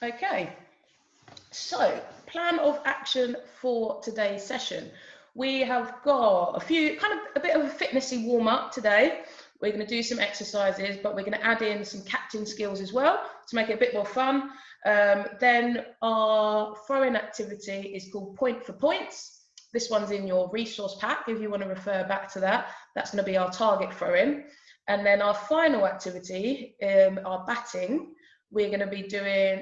Okay, so plan of action for today's session. We have got a bit of a fitnessy warm up today. We're going to do some exercises, but we're going to add in some catching skills as well to make it a bit more fun. Then our throwing activity is called Point for Points. This one's in your resource pack if you want to refer back to that. That's going to be our target throwing. And then our final activity, our batting, we're going to be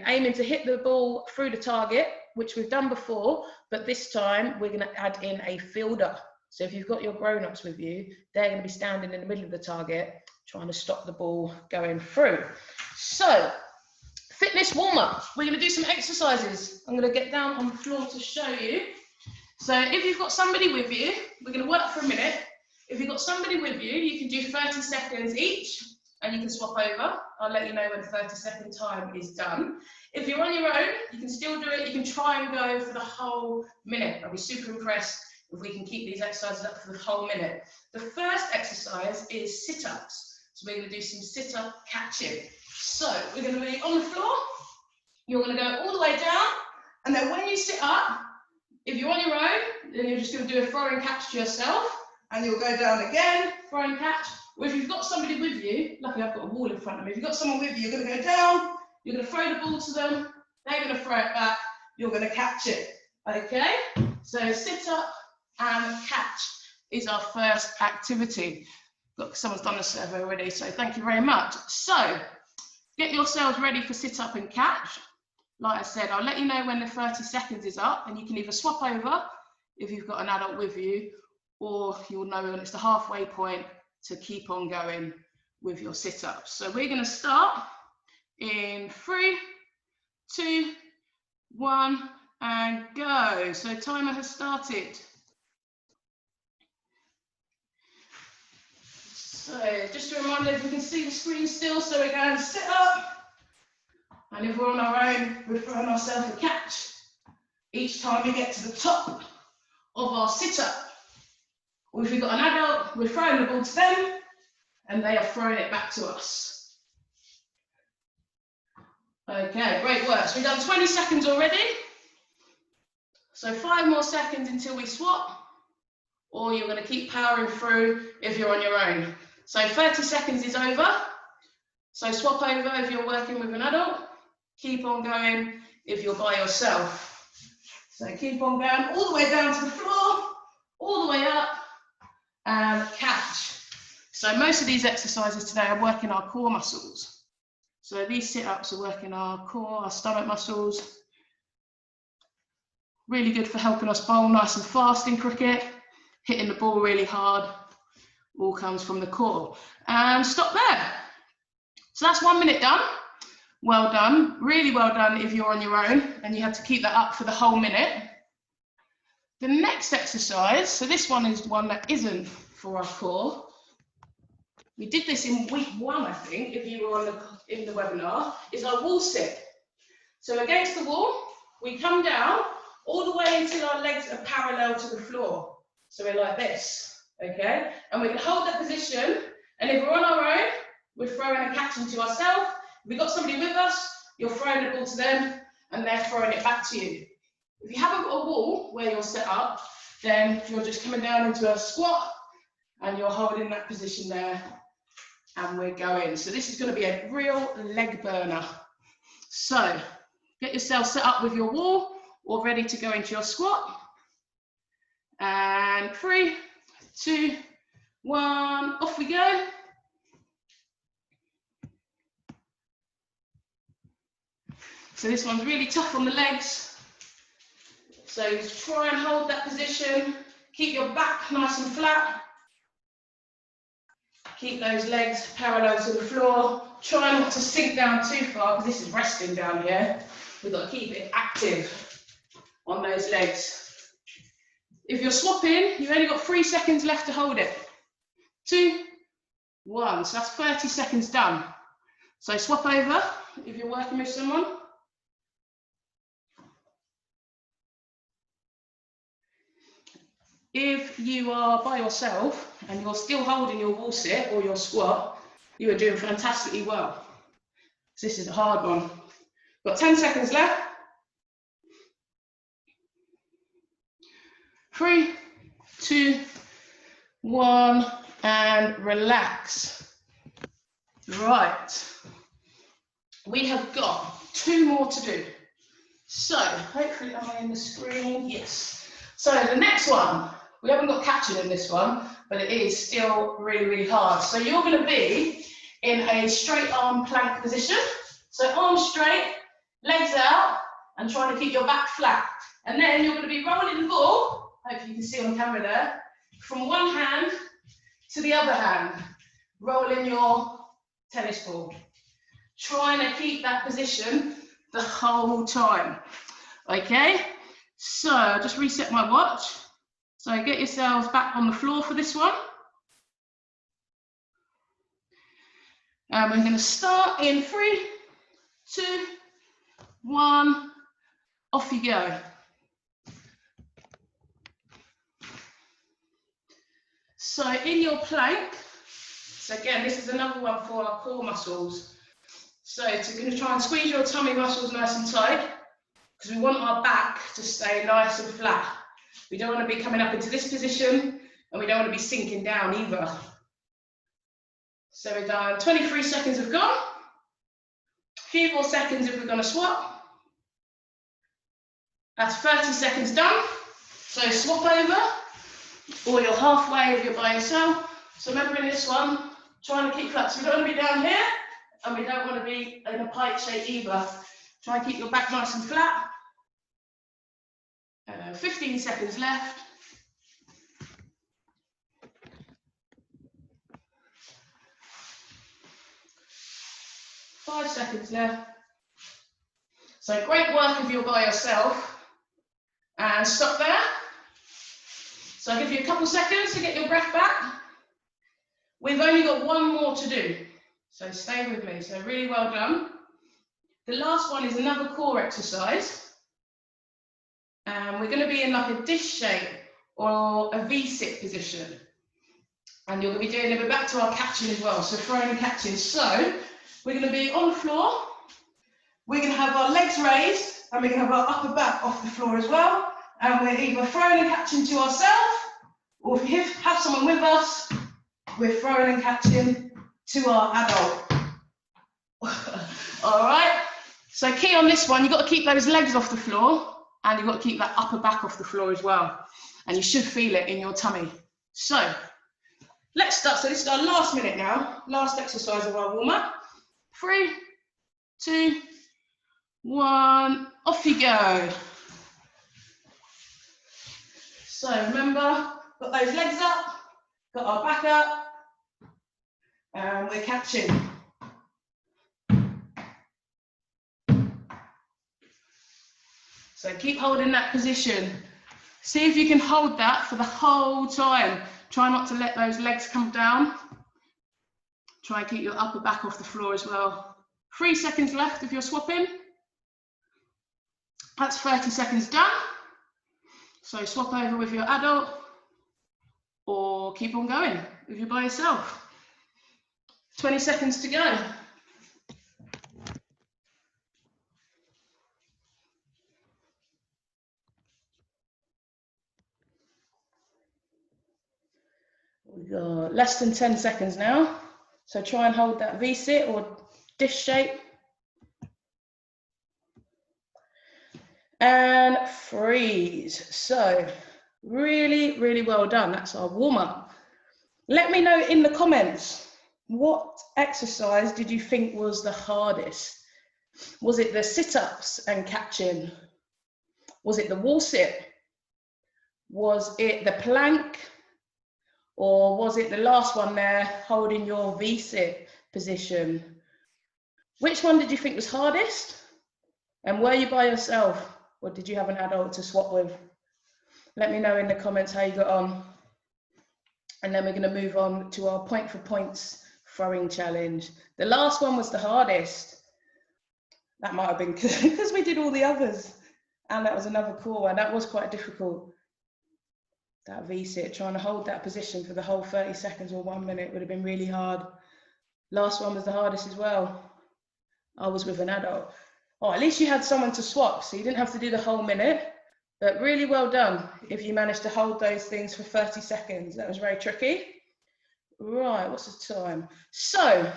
aiming to hit the ball through the target, which we've done before, but this time we're going to add in a fielder. So if you've got your grown-ups with you, they're going to be standing in the middle of the target, trying to stop the ball going through. So, fitness warm-up. We're going to do some exercises. I'm going to get down on the floor to show you. So if you've got somebody with you, we're going to work for a minute. If you've got somebody with you, you can do 30 seconds each, and you can swap over. I'll let you know when the 30-second time is done. If you're on your own, you can still do it. You can try and go for the whole minute. I'll be super impressed if we can keep these exercises up for the whole minute. The first exercise is sit-ups. So we're going to do some sit-up catching. So we're going to be on the floor. You're going to go all the way down. And then when you sit up, if you're on your own, then you're just going to do a throw and catch to yourself. And you'll go down again, throw and catch. Or if you've got somebody with you, luckily I've got a wall in front of me. If you've got someone with you, you're going to go down. You're going to throw the ball to them. They're going to throw it back. You're going to catch it. Okay? So sit up and catch is our first activity. Look, someone's done the survey already, so thank you very much. So get yourselves ready for sit up and catch. Like I said, I'll let you know when the 30 seconds is up, and you can either swap over if you've got an adult with you, or you'll know when it's the halfway point to keep on going with your sit-ups. So we're going to start in 3, 2, 1, and go. So timer has started. So just a reminder, if you can see the screen still, so we're going to sit up. And if we're on our own, we're throwing ourselves a catch. Each time we get to the top of our sit-up. Or if we've got an adult, we're throwing the ball to them, and they are throwing it back to us. Okay, great work. So we've done 20 seconds already. So 5 more seconds until we swap, or you're going to keep powering through if you're on your own. So 30 seconds is over. So swap over if you're working with an adult. Keep on going if you're by yourself. So keep on going all the way down to the floor, all the way up, and catch. So most of these exercises today are working our core muscles. So these sit-ups are working our core, our stomach muscles. Really good for helping us bowl nice and fast in cricket. Hitting the ball really hard, all comes from the core. And stop there. So that's 1 minute done. Well done, really well done if you're on your own and you have to keep that up for the whole minute. The next exercise, so this one is one that isn't for our core. We did this in week 1, I think, if you were in the webinar, is our wall sit. So against the wall, we come down all the way until our legs are parallel to the floor. So we're like this, okay? And we can hold that position, and if we're on our own, we're throwing and catching to ourselves. If we've got somebody with us, you're throwing the ball to them, and they're throwing it back to you. If you haven't got a wall where you're set up, then you're just coming down into a squat, and you're holding that position there, and we're going. So this is going to be a real leg burner. So get yourself set up with your wall, or ready to go into your squat. And 3, 2, 1, off we go. So this one's really tough on the legs. So try and hold that position. Keep your back nice and flat. Keep those legs parallel to the floor. Try not to sink down too far, because this is resting down here. We've got to keep it active on those legs. If you're swapping, you've only got 3 seconds left to hold it. 2, 1, so that's 30 seconds done. So swap over if you're working with someone. If you are by yourself and you're still holding your wall sit or your squat, you are doing fantastically well. So this is a hard one. Got 10 seconds left. 3, 2, 1, and relax. Right. We have got 2 more to do. So hopefully, am I in the screen? Yes. So the next one, we haven't got catching in this one, but it is still really, really hard. So you're going to be in a straight arm plank position. So arms straight, legs out, and trying to keep your back flat. And then you're going to be rolling the ball, hopefully you can see on camera there, from one hand to the other hand, rolling your tennis ball. Trying to keep that position the whole time. Okay, so I'll just reset my watch. So get yourselves back on the floor for this one. And we're going to start in 3, 2, 1, off you go. So in your plank, so again, this is another one for our core muscles. So you're going to try and squeeze your tummy muscles nice and tight, because we want our back to stay nice and flat. We don't want to be coming up into this position, and we don't want to be sinking down either. So we're done, 23 seconds have gone. A few more seconds if we're going to swap. That's 30 seconds done. So swap over, or you're halfway if you're by yourself. So remember in this one, trying to keep flat. So we don't want to be down here, and we don't want to be in a pipe shape either. Try and keep your back nice and flat. 15 seconds left. 5 seconds left. So great work if you're by yourself. And stop there. So I'll give you a couple seconds to get your breath back. We've only got 1 more to do. So stay with me. So really well done. The last one is another core exercise. And we're going to be in like a dish shape or a V-sit position. And you're going to be doing a bit back to our catching as well. So throwing and catching. So we're going to be on the floor. We're going to have our legs raised, and we're going to have our upper back off the floor as well. And we're either throwing and catching to ourselves, or if you have someone with us, we're throwing and catching to our adult. All right. So key on this one, you've got to keep those legs off the floor, and you've got to keep that upper back off the floor as well. And you should feel it in your tummy. So let's start. So this is our last minute now, last exercise of our warm-up. 3, 2, 1, off you go. So remember, got those legs up, got our back up, and we're catching. So keep holding that position. See if you can hold that for the whole time. Try not to let those legs come down. Try and keep your upper back off the floor as well. 3 seconds left if you're swapping. That's 30 seconds done. So swap over with your adult, or keep on going if you're by yourself. 20 seconds to go. We've got less than 10 seconds now. So try and hold that V-sit or dish shape. And freeze. So really, really well done. That's our warm-up. Let me know in the comments, what exercise did you think was the hardest? Was it the sit-ups and catching? Was it the wall sit? Was it the plank? Or was it the last one there, holding your V-sit position? Which one did you think was hardest? And were you by yourself, or did you have an adult to swap with? Let me know in the comments how you got on. And then we're going to move on to our point for points throwing challenge. The last one was the hardest. That might have been because we did all the others. And that was another core one. That was quite difficult. That V-sit, trying to hold that position for the whole 30 seconds or 1 minute would have been really hard. Last one was the hardest as well. I was with an adult. Oh, at least you had someone to swap, so you didn't have to do the whole minute. But really well done if you managed to hold those things for 30 seconds. That was very tricky. Right, what's the time? So,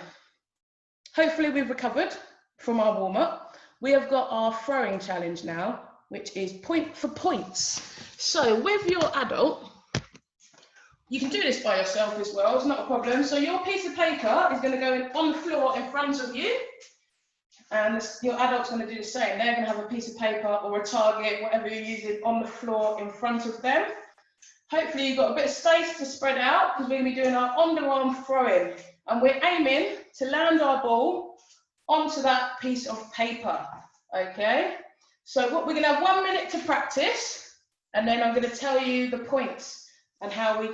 hopefully we've recovered from our warm-up. We have got our throwing challenge now, which is point for points. So with your adult, you can do this by yourself as well, it's not a problem. So your piece of paper is going to go on the floor in front of you, and your adult's going to do the same. They're going to have a piece of paper or a target, whatever you're using, on the floor in front of them. Hopefully you've got a bit of space to spread out, because we're going to be doing our underarm throwing, and we're aiming to land our ball onto that piece of paper. Okay, so what we're going to have 1 minute to practice, and then I'm going to tell you the points and how we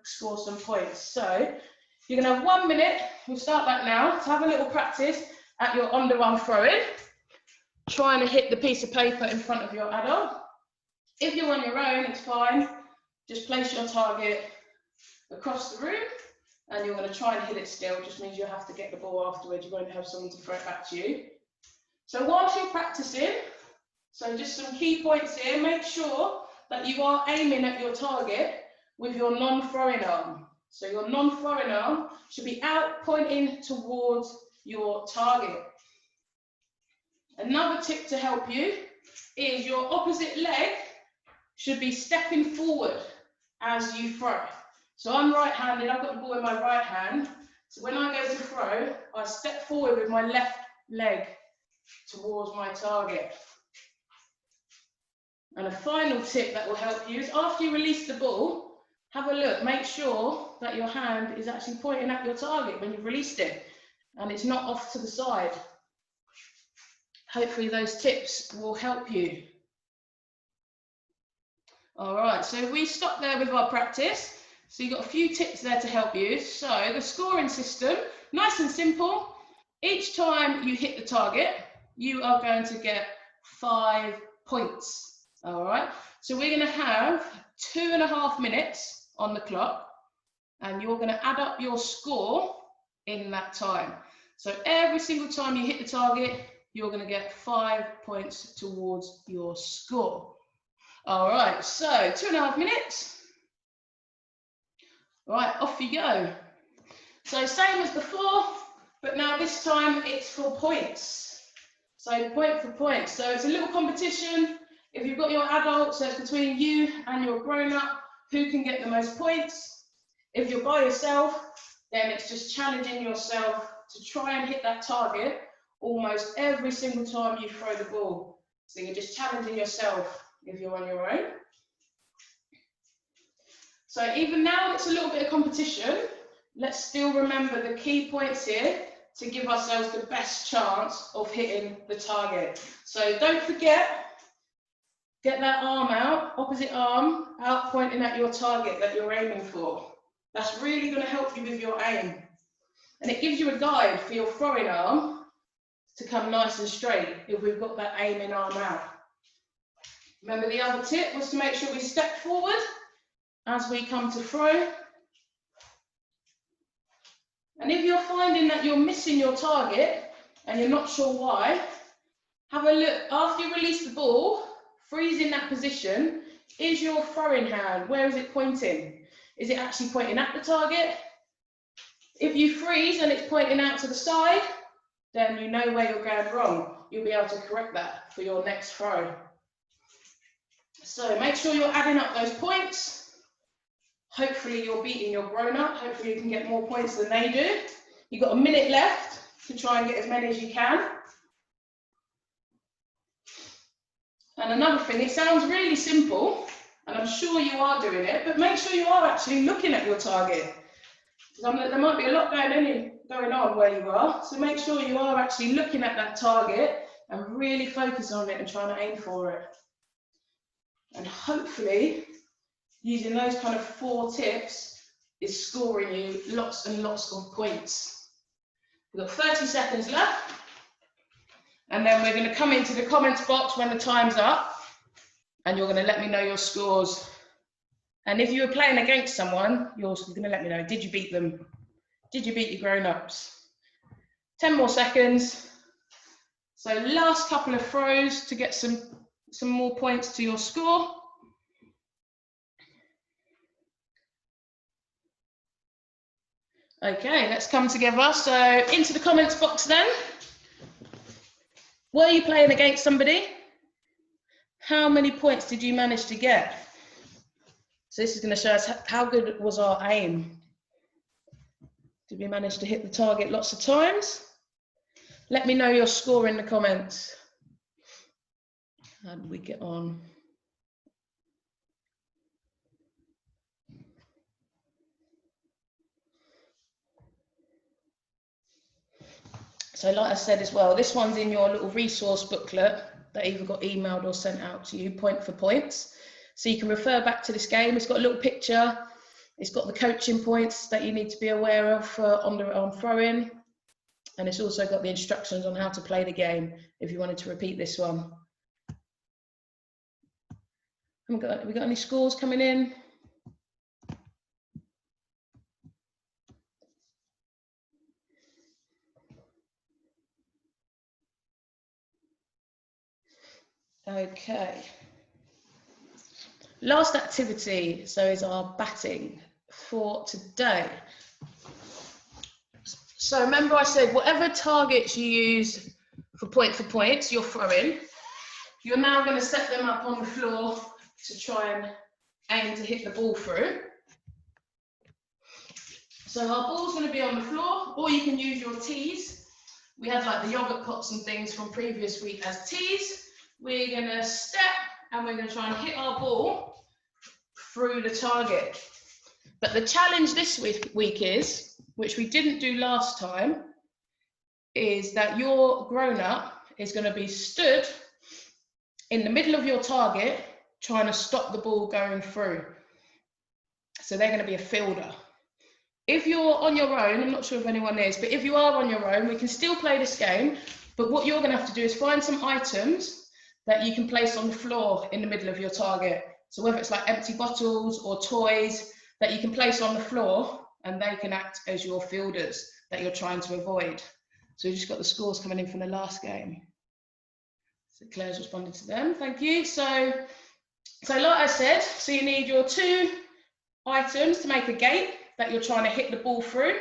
score some points. So you're going to have 1 minute. We'll start that now to have a little practice at your underarm throwing, trying to hit the piece of paper in front of your adult. If you're on your own, it's fine. Just place your target across the room, and you're going to try and hit it still. It just means you have to get the ball afterwards. You won't have someone to throw it back to you. So whilst you're practicing, so just some key points here, make sure that you are aiming at your target with your non-throwing arm. So your non-throwing arm should be out pointing towards your target. Another tip to help you is your opposite leg should be stepping forward as you throw. So I'm right-handed, I've got the ball in my right hand. So when I go to throw, I step forward with my left leg towards my target. And a final tip that will help you is after you release the ball, have a look, make sure that your hand is actually pointing at your target when you've released it, and it's not off to the side. Hopefully those tips will help you. All right, so we stop there with our practice. So you've got a few tips there to help you. So the scoring system, nice and simple. Each time you hit the target, you are going to get 5 points. All right, so we're going to have 2.5 minutes on the clock, and you're going to add up your score in that time. So every single time you hit the target, you're going to get 5 points towards your score. All right, so 2.5 minutes. Right, off you go. So same as before, but now this time it's for points. So point for point. So it's a little competition. If you've got your adult, so it's between you and your grown-up, who can get the most points. If you're by yourself, then it's just challenging yourself to try and hit that target almost every single time you throw the ball. So you're just challenging yourself if you're on your own. So even now it's a little bit of competition, let's still remember the key points here to give ourselves the best chance of hitting the target. So don't forget, get that arm out, opposite arm, out pointing at your target that you're aiming for. That's really going to help you with your aim. And it gives you a guide for your throwing arm to come nice and straight if we've got that aiming arm out. Remember the other tip was to make sure we step forward as we come to throw. And if you're finding that you're missing your target and you're not sure why, have a look. After you release the ball, freeze in that position. Is your throwing hand, where is it pointing? Is it actually pointing at the target? If you freeze and it's pointing out to the side, then you know where you're going wrong. You'll be able to correct that for your next throw. So make sure you're adding up those points. Hopefully you're beating your grown-up. Hopefully you can get more points than they do. You've got a minute left to try and get as many as you can. And another thing, it sounds really simple, and I'm sure you are doing it, but make sure you are actually looking at your target. There might be a lot going on where you are, so make sure you are actually looking at that target and really focus on it and trying to aim for it. And hopefully, using those kind of 4 tips is scoring you lots and lots of points. We've got 30 seconds left. And then we're going to come into the comments box when the time's up, and you're going to let me know your scores. And if you were playing against someone, you're also going to let me know, did you beat them? Did you beat your grown-ups? 10 more seconds. So last couple of throws to get some more points to your score. Okay, let's come together. So into the comments box then. Were you playing against somebody? How many points did you manage to get? So this is going to show us how good was our aim. Did we manage to hit the target lots of times? Let me know your score in the comments. How did we get on? So like I said as well, this one's in your little resource booklet that either got emailed or sent out to you, point for points. So you can refer back to this game. It's got a little picture. It's got the coaching points that you need to be aware of for underarm throwing. And it's also got the instructions on how to play the game if you wanted to repeat this one. Have we got any scores coming in? Okay. Last activity, so is our batting for today. So remember I said whatever targets you use for points you're throwing, you're now going to set them up on the floor to try and aim to hit the ball through. So our ball's going to be on the floor, or you can use your tees. We had like the yogurt pots and things from previous week as tees. We're going to step and we're going to try and hit our ball through the target. But the challenge this week is, which we didn't do last time, is that your grown-up is going to be stood in the middle of your target trying to stop the ball going through. So they're going to be a fielder. If you're on your own, I'm not sure if anyone is, but if you are on your own, we can still play this game, but what you're going to have to do is find some items that you can place on the floor in the middle of your target. So whether it's like empty bottles or toys that you can place on the floor, and they can act as your fielders that you're trying to avoid. So we've just got the scores coming in from the last game. So Claire's responded to them, thank you. So like I said, so you need your 2 items to make a gate that you're trying to hit the ball through.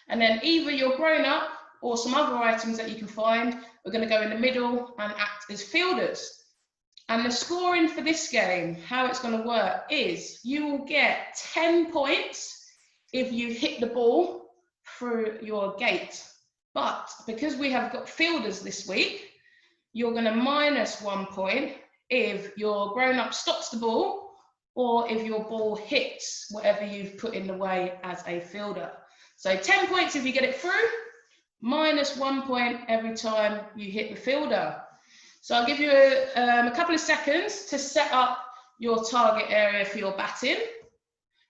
And then either your grown-up or some other items that you can find are going to go in the middle and act as fielders. And the scoring for this game, how it's going to work is you will get 10 points if you hit the ball through your gate. But because we have got fielders this week, you're going to minus 1 point if your grown-up stops the ball or if your ball hits whatever you've put in the way as a fielder. So 10 points if you get it through, minus 1 point every time you hit the fielder. So I'll give you a couple of seconds to set up your target area for your batting.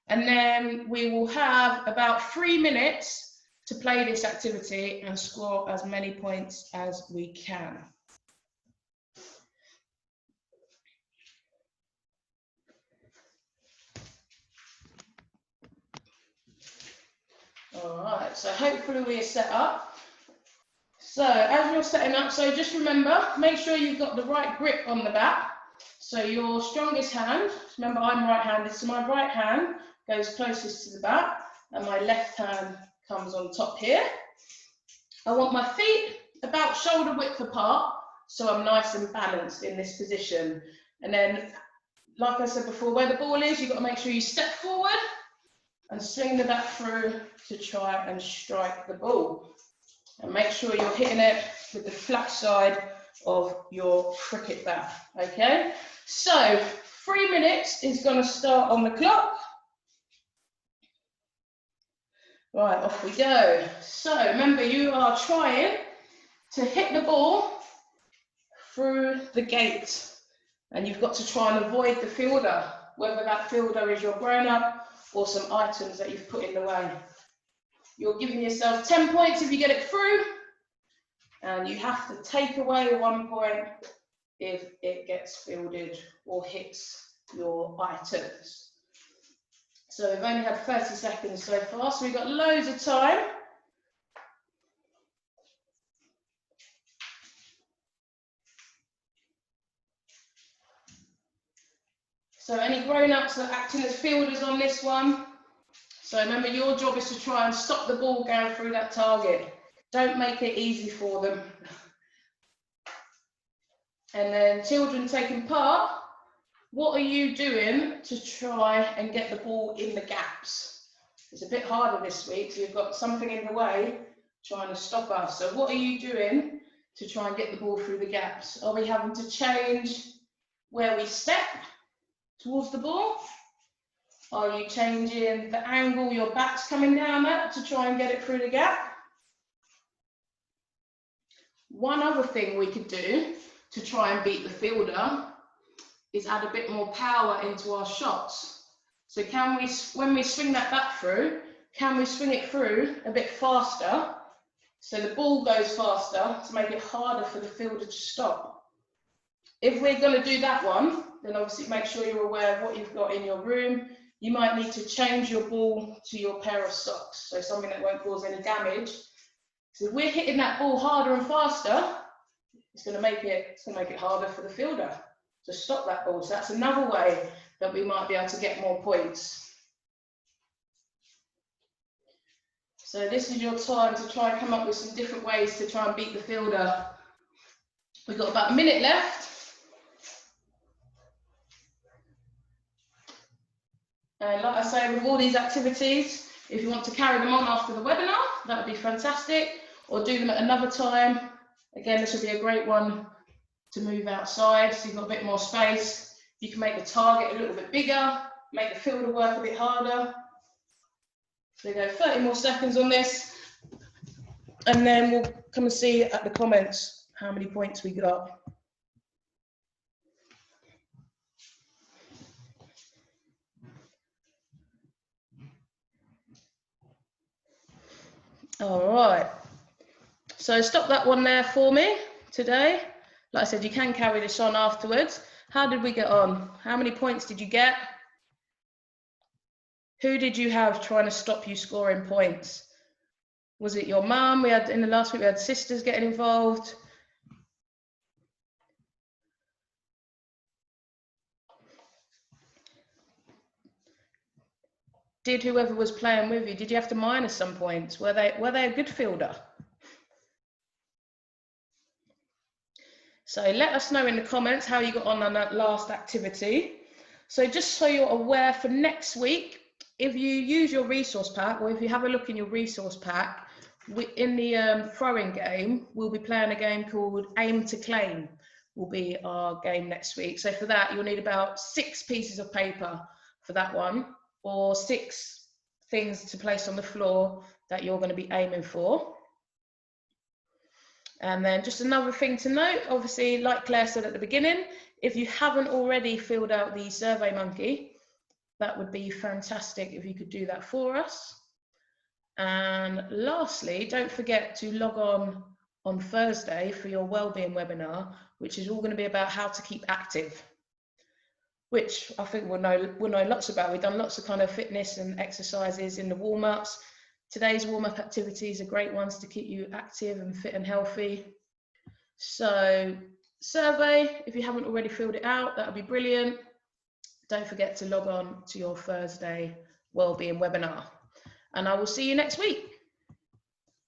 And then we will have about 3 minutes to play this activity and score as many points as we can. All right, so hopefully we are set up. So as you're setting up, so just remember, make sure you've got the right grip on the bat. So your strongest hand, remember I'm right-handed, so my right hand goes closest to the bat and my left hand comes on top here. I want my feet about shoulder width apart, so I'm nice and balanced in this position. And then, like I said before, where the ball is, you've got to make sure you step forward and swing the bat through to try and strike the ball. And make sure you're hitting it with the flat side of your cricket bat, okay? So 3 minutes is going to start on the clock. Right, off we go. So remember, you are trying to hit the ball through the gate, and you've got to try and avoid the fielder, whether that fielder is your grown-up or some items that you've put in the way. You're giving yourself 10 points if you get it through, and you have to take away 1 point if it gets fielded or hits your items. So we've only had 30 seconds so far, so we've got loads of time. So any grown-ups that are acting as fielders on this one, so remember your job is to try and stop the ball going through that target. Don't make it easy for them. And then children taking part, what are you doing to try and get the ball in the gaps? It's a bit harder this week, so you've got something in the way trying to stop us. So what are you doing to try and get the ball through the gaps? Are we having to change where we step towards the ball? Are you changing the angle your back's coming down at to try and get it through the gap? One other thing we could do to try and beat the fielder is add a bit more power into our shots. So can we, when we swing that back through, can we swing it through a bit faster so the ball goes faster to make it harder for the fielder to stop? If we're going to do that one, then obviously make sure you're aware of what you've got in your room. You might need to change your ball to your pair of socks, so something that won't cause any damage. So if we're hitting that ball harder and faster, it's going to make it harder for the fielder to stop that ball. So that's another way that we might be able to get more points. So this is your time to try and come up with some different ways to try and beat the fielder. We've got about a minute left. And like I say, with all these activities, if you want to carry them on after the webinar, that would be fantastic, or do them at another time. Again, this would be a great one to move outside, so you've got a bit more space. You can make the target a little bit bigger, make the fielder work a bit harder. So we go 30 more seconds on this, and then we'll come and see at the comments how many points we got. All right, so stop that one there for me today. Like I said, you can carry this on afterwards. How did we get on? How many points did you get? Who did you have trying to stop you scoring points? Was it your mum? We had in the last week, we had sisters getting involved. Did whoever was playing with you, did you have to minus some points? Were they a good fielder? So let us know in the comments how you got on that last activity. So just so you're aware for next week, if you use your resource pack, or if you have a look in your resource pack, in the throwing game, we'll be playing a game called Aim to Claim, will be our game next week. So for that, you'll need about 6 pieces of paper for that one, or 6 things to place on the floor that you're going to be aiming for. And then just another thing to note, obviously, like Claire said at the beginning, if you haven't already filled out the Survey Monkey, that would be fantastic if you could do that for us. And lastly, don't forget to log on Thursday for your wellbeing webinar, which is all going to be about how to keep active, which I think we'll know lots about. We've done lots of kind of fitness and exercises in the warm-ups. Today's warm-up activities are great ones to keep you active and fit and healthy. So survey, if you haven't already filled it out, that would be brilliant. Don't forget to log on to your Thursday wellbeing webinar. And I will see you next week.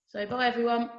So bye everyone.